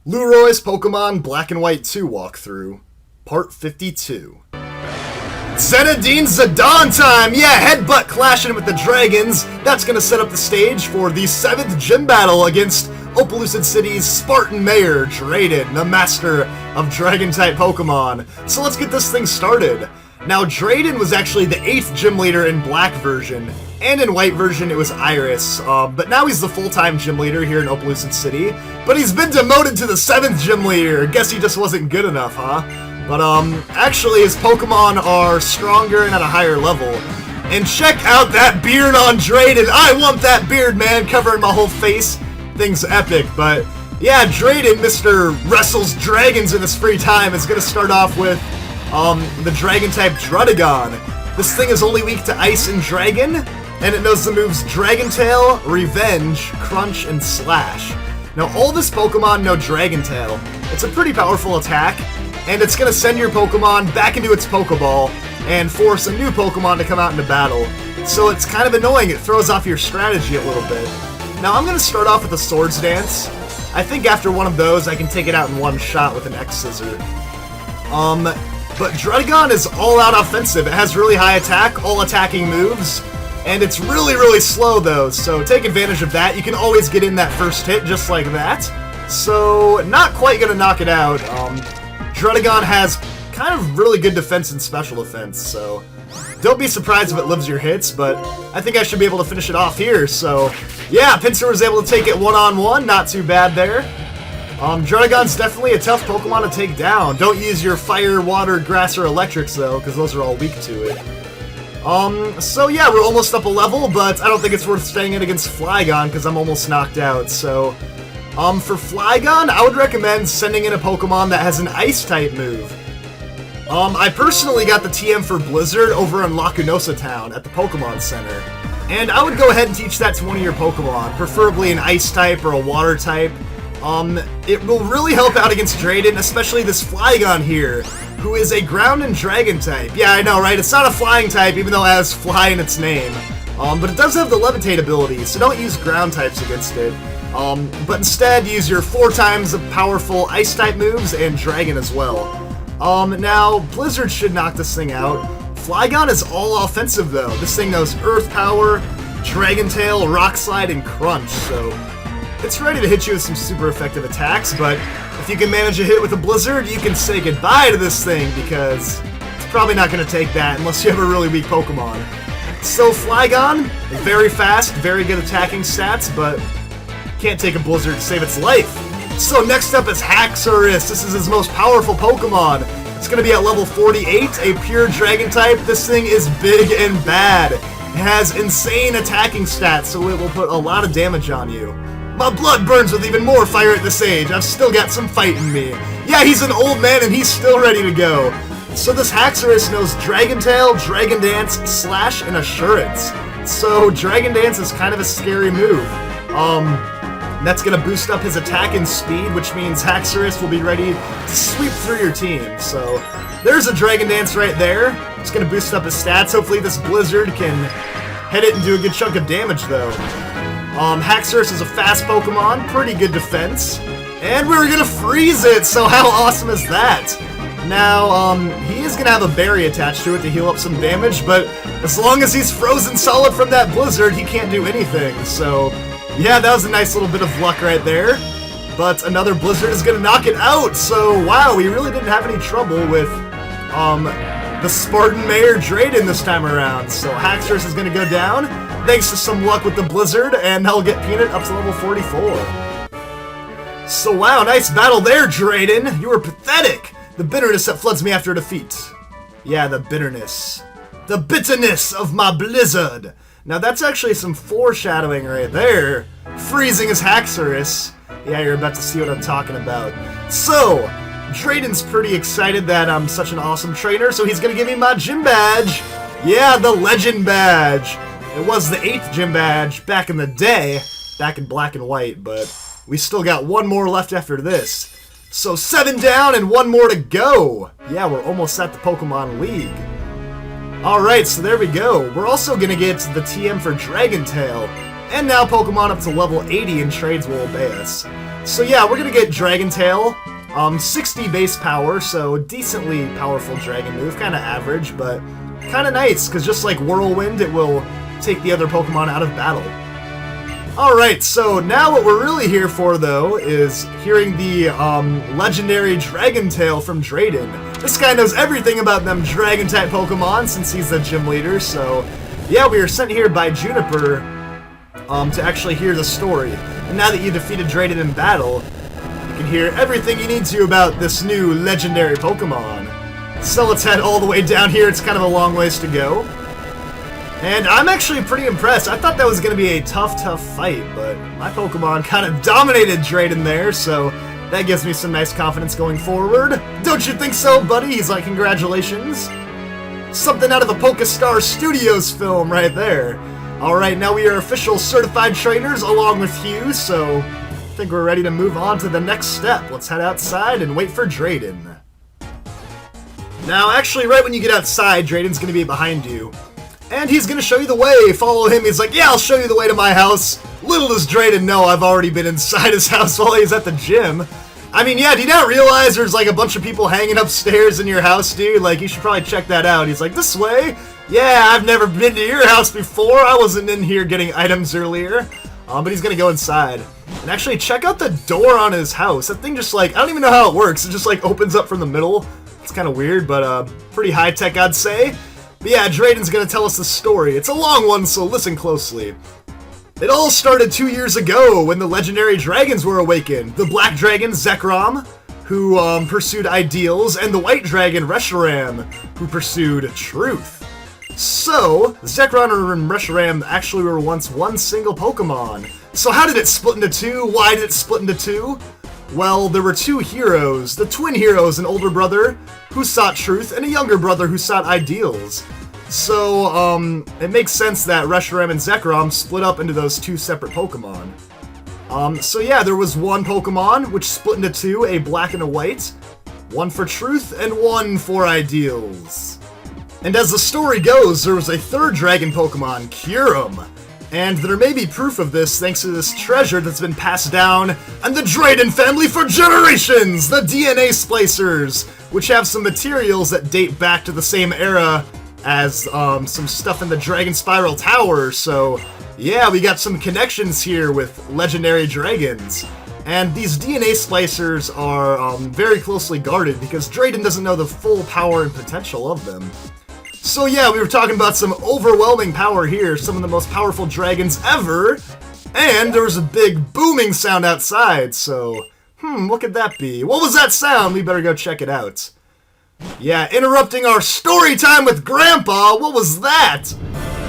Lueroi's Pokemon Black and White 2 walkthrough, Part 52. Zenadine Zidane time! Yeah, headbutt clashing with the dragons. That's gonna set up the stage for the 7th gym battle against Opelucid City's Spartan Mayor, Drayden, the master of Dragon-type Pokemon. So let's get this thing started. Now, Drayden was actually the 8th gym leader in Black version, and in White version it was Iris, but now he's the full-time gym leader here in Opelucid City, but he's been demoted to the 7th gym leader. Guess he just wasn't good enough, huh? But, actually his Pokemon are stronger and at a higher level. And check out that beard on Drayden! I want that beard, man, covering my whole face. Thing's epic, but yeah, Drayden, Mr. Wrestles Dragons in his free time, is gonna start off with the Dragon-type Druddigon. This thing is only weak to Ice and Dragon, and it knows the moves Dragon Tail, Revenge, Crunch, and Slash. Now, all this Pokemon know Dragon Tail. It's a pretty powerful attack, and it's going to send your Pokemon back into its Pokeball and force a new Pokemon to come out into battle. So it's kind of annoying. It throws off your strategy a little bit. Now, I'm going to start off with a Swords Dance. I think after one of those, I can take it out in one shot with an X-Scissor. But Druddigon is all-out offensive. It has really high attack, all attacking moves, and it's really, really slow, though, so take advantage of that. You can always get in that first hit just like that, so not quite gonna knock it out. Druddigon has kind of really good defense and special defense, so don't be surprised if it lives your hits, but I think I should be able to finish it off here, so yeah, Pinsir was able to take it one-on-one, not too bad there. Druddigon's definitely a tough Pokemon to take down. Don't use your Fire, Water, Grass, or Electrics, though, because those are all weak to it. So yeah, we're almost up a level, but I don't think it's worth staying in against Flygon, because I'm almost knocked out, so for Flygon, I would recommend sending in a Pokemon that has an Ice-type move. I personally got the TM for Blizzard over in Lacunosa Town at the Pokemon Center, and I would go ahead and teach that to one of your Pokemon, preferably an Ice-type or a Water-type. It will really help out against Drayden, especially this Flygon here, who is a Ground and Dragon type. Yeah, I know, right? It's not a Flying type, even though it has Fly in its name. But it does have the Levitate ability, so don't use Ground types against it. But instead, use your 4 times of powerful Ice type moves and Dragon as well. Now, Blizzard should knock this thing out. Flygon is all offensive, though. This thing knows Earth Power, Dragon Tail, Rock Slide, and Crunch, so it's ready to hit you with some super effective attacks, but if you can manage a hit with a Blizzard, you can say goodbye to this thing, because it's probably not going to take that unless you have a really weak Pokemon. So Flygon, very fast, very good attacking stats, but can't take a Blizzard to save its life. So next up is Haxorus. This is his most powerful Pokemon. It's going to be at level 48, a pure Dragon type. This thing is big and bad. It has insane attacking stats, so it will put a lot of damage on you. My blood burns with even more fire at this age. I've still got some fight in me. Yeah, he's an old man and he's still ready to go. So this Haxorus knows Dragon Tail, Dragon Dance, Slash, and Assurance. So Dragon Dance is kind of a scary move. That's going to boost up his attack and speed, which means Haxorus will be ready to sweep through your team. So there's a Dragon Dance right there. It's going to boost up his stats. Hopefully this Blizzard can hit it and do a good chunk of damage, though. Haxorus is a fast Pokemon, pretty good defense, and we're gonna freeze it, so how awesome is that? Now, he is gonna have a berry attached to it to heal up some damage, but as long as he's frozen solid from that Blizzard, he can't do anything, so yeah, that was a nice little bit of luck right there, but another Blizzard is gonna knock it out, so wow, we really didn't have any trouble with, the Spartan Mayor Drayden this time around, so Haxorus is gonna go down, thanks to some luck with the Blizzard, and that'll get Peanut up to level 44. So wow, nice battle there, Drayden! You were pathetic! The bitterness that floods me after defeat. Yeah, the bitterness. The bitterness of my Blizzard! Now that's actually some foreshadowing right there. Freezing his Haxorus. Yeah, you're about to see what I'm talking about. So, Drayden's pretty excited that I'm such an awesome trainer, so he's gonna give me my gym badge! Yeah, the Legend Badge! It was the 8th gym badge back in the day, back in Black and White, but we still got one more left after this. So 7 down and 1 more to go! Yeah, we're almost at the Pokemon League. Alright, so there we go. We're also gonna get the TM for Dragon Tail. and now Pokemon up to level 80 in trades will obey us. So yeah, we're gonna get Dragon Tail, 60 base power, so decently powerful dragon move, kinda average, but kinda nice, because just like Whirlwind, it will take the other Pokemon out of battle. Alright, so now what we're really here for, though, is hearing the legendary Dragon Tail from Drayden. This guy knows everything about them Dragon-type Pokemon since he's the gym leader, so yeah, we are sent here by Juniper to actually hear the story. And now that you defeated Drayden in battle, you can hear everything you need to about this new legendary Pokemon. So let's head all the way down here. It's kind of a long ways to go. And I'm actually pretty impressed. I thought that was going to be a tough fight, but my Pokemon kind of dominated Drayden there, so that gives me some nice confidence going forward. Don't you think so, buddy? He's like, congratulations. Something out of a Pokestar Studios film right there. Alright, now we are official certified trainers along with Hugh, so I think we're ready to move on to the next step. Let's head outside and wait for Drayden. Now, actually, right when you get outside, Drayden's going to be behind you. And he's gonna show you the way. Follow him. He's like, yeah, I'll show you the way to my house. Little does Drayden know I've already been inside his house while he's at the gym. I mean, yeah, do you not realize there's like a bunch of people hanging upstairs in your house, dude? Like, you should probably check that out. He's like, this way? Yeah, I've never been to your house before. I wasn't in here getting items earlier. But he's gonna go inside. And actually, check out the door on his house. That thing just like, I don't even know how it works. It just like opens up from the middle. It's kind of weird, but pretty high-tech, I'd say. But yeah, Drayden's gonna tell us the story. It's a long one, so listen closely. It all started 2 years ago when the legendary dragons were awakened. The black dragon, Zekrom, who pursued ideals, and the white dragon, Reshiram, who pursued truth. So, Zekrom and Reshiram actually were once one single Pokemon. So how did it split into two? Why did it split into two? Well, there were two heroes, the twin heroes, an older brother who sought truth and a younger brother who sought ideals. So, it makes sense that Reshiram and Zekrom split up into those two separate Pokemon. So yeah, there was one Pokemon which split into two, a black and a white, one for truth and one for ideals. And as the story goes, there was a third dragon Pokemon, Kyurem. And there may be proof of this thanks to this treasure that's been passed down in the Drayden family for generations! The DNA splicers, which have some materials that date back to the same era as some stuff in the Dragon Spiral Tower, so yeah, we got some connections here with legendary dragons. And these DNA splicers are very closely guarded because Drayden doesn't know the full power and potential of them. So yeah, we were talking about some overwhelming power here, some of the most powerful dragons ever, and there was a big booming sound outside, so, what could that be? What was that sound? We better go check it out. Yeah, interrupting our story time with Grandpa, what was that?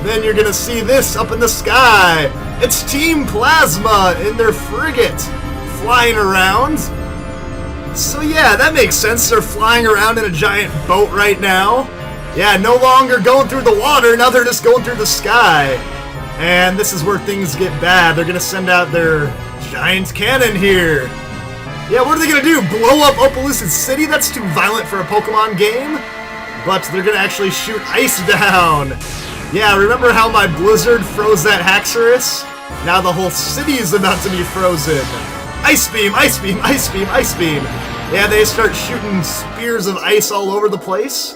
Then you're gonna see this up in the sky. It's Team Plasma in their frigate, flying around. So yeah, that makes sense, they're flying around in a giant boat right now. Yeah, no longer going through the water, now they're just going through the sky. And this is where things get bad. They're gonna send out their giant cannon here. Yeah, what are they gonna do? Blow up Opelucid City? That's too violent for a Pokemon game. But they're gonna actually shoot ice down. Yeah, remember how my blizzard froze that Haxorus? Now the whole city is about to be frozen. Ice beam, ice beam, ice beam, ice beam. Yeah, they start shooting spears of ice all over the place.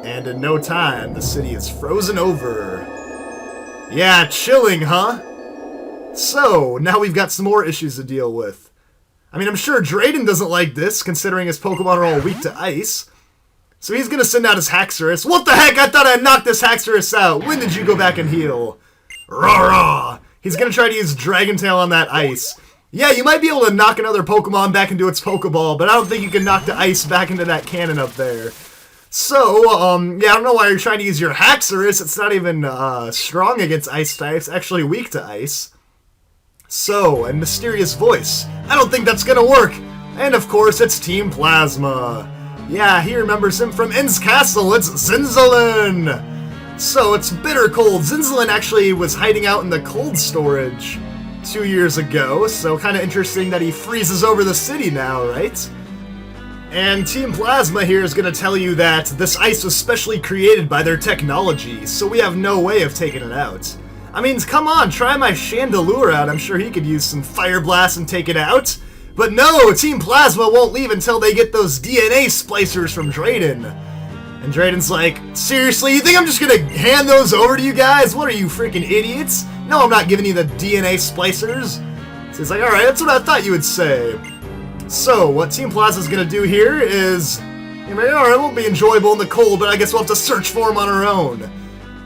And in no time, the city is frozen over. Yeah, chilling, huh? So, now we've got some more issues to deal with. I mean, I'm sure Drayden doesn't like this, considering his Pokemon are all weak to ice. So he's gonna send out his Haxorus. What the heck? I thought I knocked this Haxorus out. When did you go back and heal? Rah-rah! He's gonna try to use Dragon Tail on that ice. Yeah, you might be able to knock another Pokemon back into its Pokeball, but I don't think you can knock the ice back into that cannon up there. So, yeah, I don't know why you're trying to use your Haxorus. It's not even strong against ice types, actually weak to ice. So, a mysterious voice. I don't think that's gonna work. And of course, it's Team Plasma. Yeah, he remembers him from Inn's Castle. It's Zinzalin. So, it's bitter cold. Zinzalin actually was hiding out in the cold storage 2 years ago. So, kind of interesting that he freezes over the city now, right? And Team Plasma here is going to tell you that this ice was specially created by their technology, so we have no way of taking it out. I mean, come on, try my Chandelure out. I'm sure he could use some Fire Blast and take it out. But no, Team Plasma won't leave until they get those DNA splicers from Drayden. And Drayden's like, seriously, you think I'm just gonna hand those over to you guys? What are you, freaking idiots? No, I'm not giving you the DNA splicers. So he's like, alright, that's what I thought you would say. So, what Team Plasma's gonna do here is, alright, it won't be enjoyable in the cold, but I guess we'll have to search for them on our own.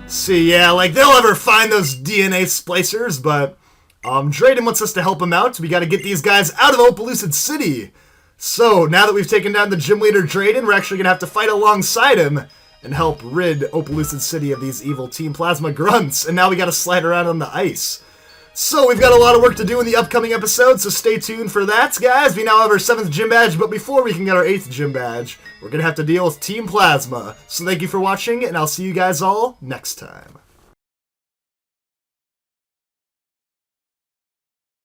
See, yeah, like, they'll ever find those DNA splicers, but Drayden wants us to help him out. We gotta get these guys out of Opelucid City. So, now that we've taken down the gym leader Drayden, we're actually gonna have to fight alongside him and help rid Opelucid City of these evil Team Plasma grunts. And now we gotta slide around on the ice. So, we've got a lot of work to do in the upcoming episode, so stay tuned for that, guys. We now have our 7th gym badge, but before we can get our 8th gym badge, we're gonna have to deal with Team Plasma. So thank you for watching, and I'll see you guys all next time.